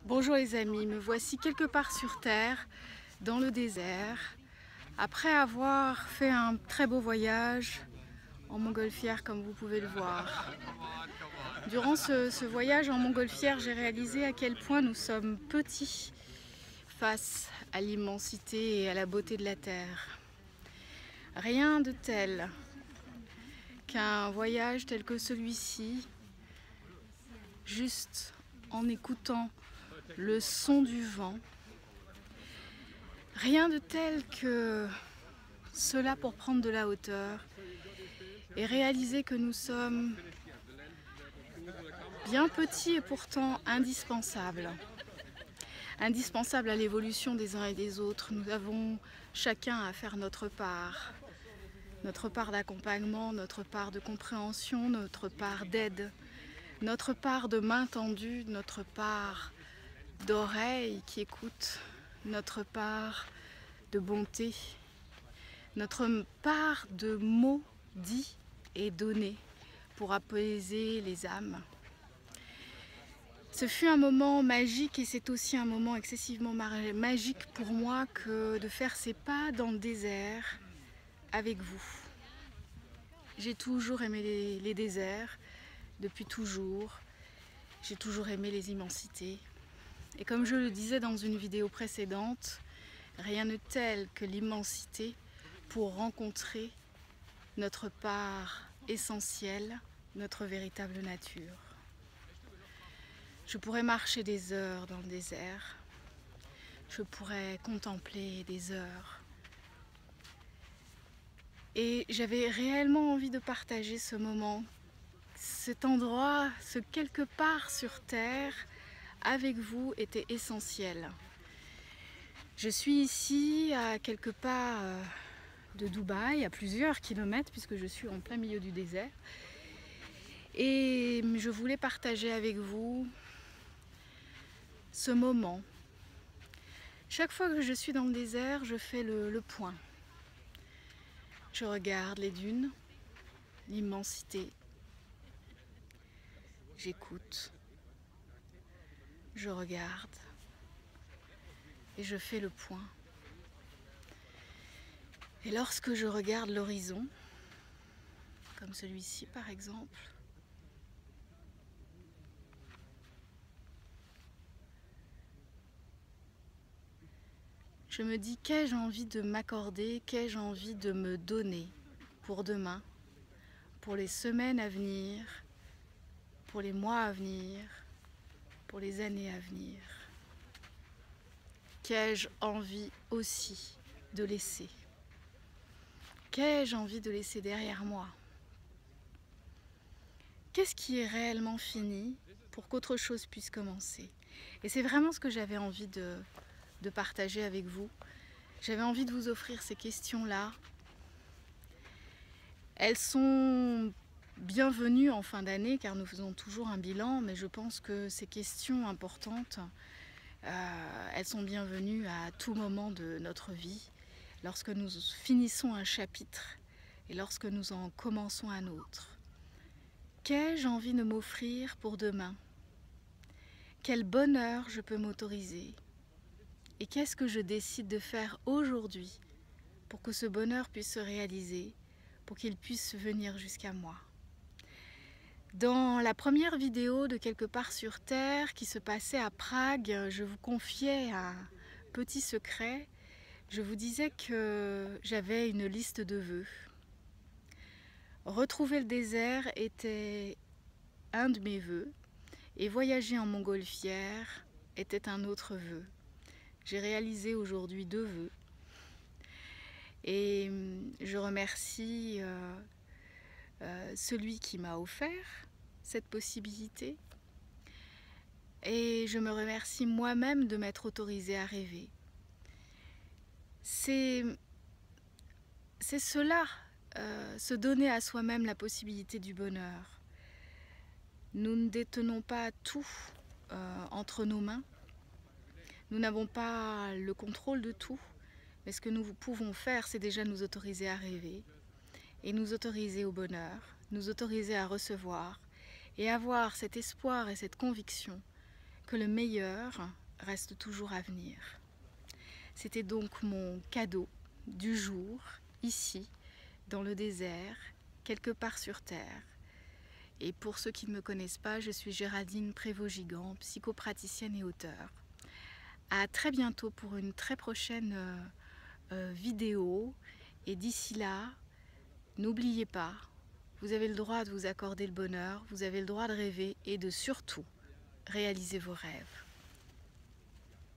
Bonjour les amis, me voici quelque part sur Terre, dans le désert, après avoir fait un très beau voyage en montgolfière comme vous pouvez le voir. Durant ce voyage en montgolfière, j'ai réalisé à quel point nous sommes petits face à l'immensité et à la beauté de la Terre. Rien de tel qu'un voyage tel que celui-ci, juste en écoutant le son du vent. Rien de tel que cela pour prendre de la hauteur et réaliser que nous sommes bien petits et pourtant indispensables. Indispensables à l'évolution des uns et des autres. Nous avons chacun à faire notre part d'accompagnement, notre part de compréhension, notre part d'aide, notre part de main tendue, notre part d'oreilles qui écoutent, notre part de bonté, notre part de mots dits et donnés pour apaiser les âmes. Ce fut un moment magique et c'est aussi un moment excessivement magique pour moi que de faire ces pas dans le désert avec vous. J'ai toujours aimé les déserts, depuis toujours. J'ai toujours aimé les immensités. Et comme je le disais dans une vidéo précédente, rien de tel que l'immensité pour rencontrer notre part essentielle, notre véritable nature. Je pourrais marcher des heures dans le désert, je pourrais contempler des heures. Et j'avais réellement envie de partager ce moment, cet endroit, ce quelque part sur Terre, avec vous était essentiel. Je suis ici à quelque part de Dubaï, à plusieurs kilomètres puisque je suis en plein milieu du désert. Et je voulais partager avec vous ce moment. Chaque fois que je suis dans le désert, je fais le point. Je regarde les dunes, l'immensité. J'écoute. Je regarde et je fais le point. Et lorsque je regarde l'horizon, comme celui-ci par exemple, je me dis qu'ai-je envie de m'accorder, qu'ai-je envie de me donner pour demain, pour les semaines à venir, pour les mois à venir, pour les années à venir. Qu'ai-je envie aussi de laisser? Qu'ai-je envie de laisser derrière moi? Qu'est-ce qui est réellement fini pour qu'autre chose puisse commencer? Et c'est vraiment ce que j'avais envie de partager avec vous. J'avais envie de vous offrir ces questions-là. Elles sont bienvenues en fin d'année car nous faisons toujours un bilan, mais je pense que ces questions importantes, elles sont bienvenues à tout moment de notre vie, lorsque nous finissons un chapitre et lorsque nous en commençons un autre. Qu'ai-je envie de m'offrir pour demain? Quel bonheur je peux m'autoriser? Et qu'est-ce que je décide de faire aujourd'hui pour que ce bonheur puisse se réaliser, pour qu'il puisse venir jusqu'à moi? Dans la première vidéo de Quelque part sur Terre qui se passait à Prague, je vous confiais un petit secret. Je vous disais que j'avais une liste de vœux. Retrouver le désert était un de mes vœux et voyager en montgolfière était un autre vœu. J'ai réalisé aujourd'hui 2 vœux et je remercie celui qui m'a offert cette possibilité et je me remercie moi-même de m'être autorisée à rêver. C'est cela, se donner à soi-même la possibilité du bonheur. Nous ne détenons pas tout entre nos mains. Nous n'avons pas le contrôle de tout, mais ce que nous pouvons faire, c'est déjà nous autoriser à rêver et nous autoriser au bonheur, nous autoriser à recevoir et avoir cet espoir et cette conviction que le meilleur reste toujours à venir. C'était donc mon cadeau du jour, ici, dans le désert, quelque part sur Terre. Et pour ceux qui ne me connaissent pas, je suis Géraldine Prévost-Gigant, psychopraticienne et auteure. À très bientôt pour une très prochaine vidéo. Et d'ici là, n'oubliez pas, vous avez le droit de vous accorder le bonheur, vous avez le droit de rêver et de surtout réaliser vos rêves.